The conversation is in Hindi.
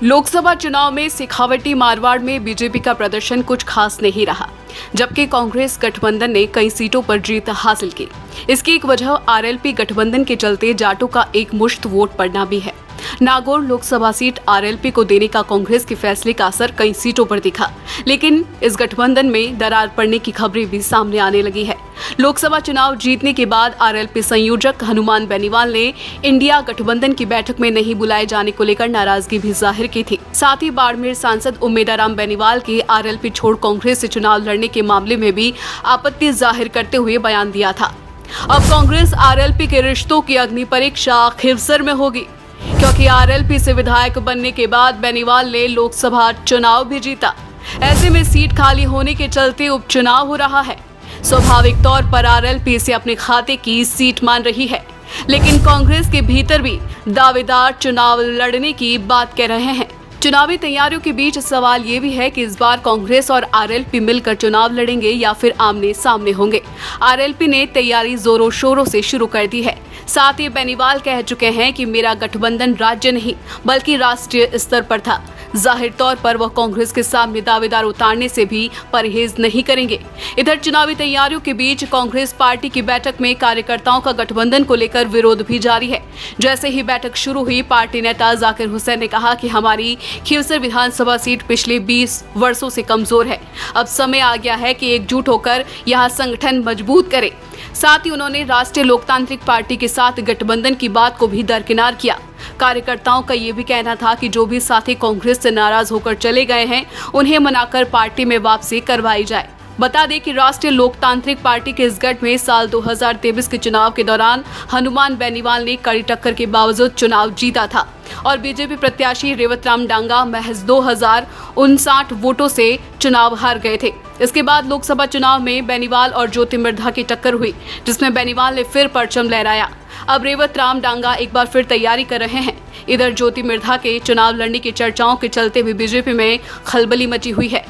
लोकसभा चुनाव में शेखावटी मारवाड़ में बीजेपी का प्रदर्शन कुछ खास नहीं रहा, जबकि कांग्रेस गठबंधन ने कई सीटों पर जीत हासिल की। इसकी एक वजह आरएलपी गठबंधन के चलते जाटों का एक मुश्त वोट पड़ना भी है। नागौर लोकसभा सीट आरएलपी को देने का कांग्रेस के फैसले का असर कई सीटों पर दिखा, लेकिन इस गठबंधन में दरार पड़ने की खबरें भी सामने आने लगी है। लोकसभा चुनाव जीतने के बाद आरएलपी संयोजक हनुमान बेनीवाल ने इंडिया गठबंधन की बैठक में नहीं बुलाए जाने को लेकर नाराजगी भी जाहिर की थी। साथ ही बाड़मेर सांसद उम्मेदाराम बेनीवाल के आरएलपी छोड़ कांग्रेस से चुनाव लड़ने के मामले में भी आपत्ति जाहिर करते हुए बयान दिया था। अब कांग्रेस आरएलपी के रिश्तों की अग्नि परीक्षा खिवसर में होगी, क्योंकि आरएलपी से विधायक बनने के बाद बेनीवाल ने लोकसभा चुनाव भी जीता। ऐसे में सीट खाली होने के चलते उपचुनाव हो रहा है। स्वाभाविक तौर पर आरएलपी इसे अपने खाते की सीट मान रही है, लेकिन कांग्रेस के भीतर भी दावेदार चुनाव लड़ने की बात कह रहे हैं। चुनावी तैयारियों के बीच सवाल ये भी है कि इस बार कांग्रेस और आरएलपी मिलकर चुनाव लड़ेंगे या फिर आमने सामने होंगे। आरएलपी ने तैयारी जोरों शोरों से शुरू कर दी है। साथ ही बेनीवाल कह चुके हैं कि मेरा गठबंधन राज्य नहीं बल्कि राष्ट्रीय स्तर पर था। जाहिर तौर पर वह कांग्रेस के सामने दावेदार उतारने से भी परहेज नहीं करेंगे। इधर चुनावी तैयारियों के बीच कांग्रेस पार्टी की बैठक में कार्यकर्ताओं का गठबंधन को लेकर विरोध भी जारी है। जैसे ही बैठक शुरू हुई, पार्टी नेता जाकिर हुसैन ने कहा कि हमारी खिवसर विधानसभा सीट पिछले 20 वर्षों से कमजोर है। अब समय आ गया है कि एकजुट होकर यहाँ संगठन मजबूत करें। साथ ही उन्होंने राष्ट्रीय लोकतांत्रिक पार्टी के साथ गठबंधन की बात को भी दरकिनार किया। कार्यकर्ताओं का ये भी कहना था कि जो भी साथी कांग्रेस से नाराज होकर चले गए हैं, उन्हें मनाकर पार्टी में वापसी करवाई जाए। बता दें कि राष्ट्रीय लोकतांत्रिक पार्टी के इस गठ में साल 2023 के चुनाव के दौरान हनुमान बेनीवाल ने कड़ी टक्कर के बावजूद चुनाव जीता था और बीजेपी प्रत्याशी रेवतराम डांगा महज 2059 वोटों से चुनाव हार गए थे। इसके बाद लोकसभा चुनाव में बेनीवाल और ज्योति मिर्धा की टक्कर हुई, जिसमें बेनीवाल ने फिर परचम लहराया। अब रेवतराम डांगा एक बार फिर तैयारी कर रहे हैं। इधर ज्योति मिर्धा के चुनाव लड़ने की चर्चाओं के चलते भी बीजेपी में खलबली मची हुई है।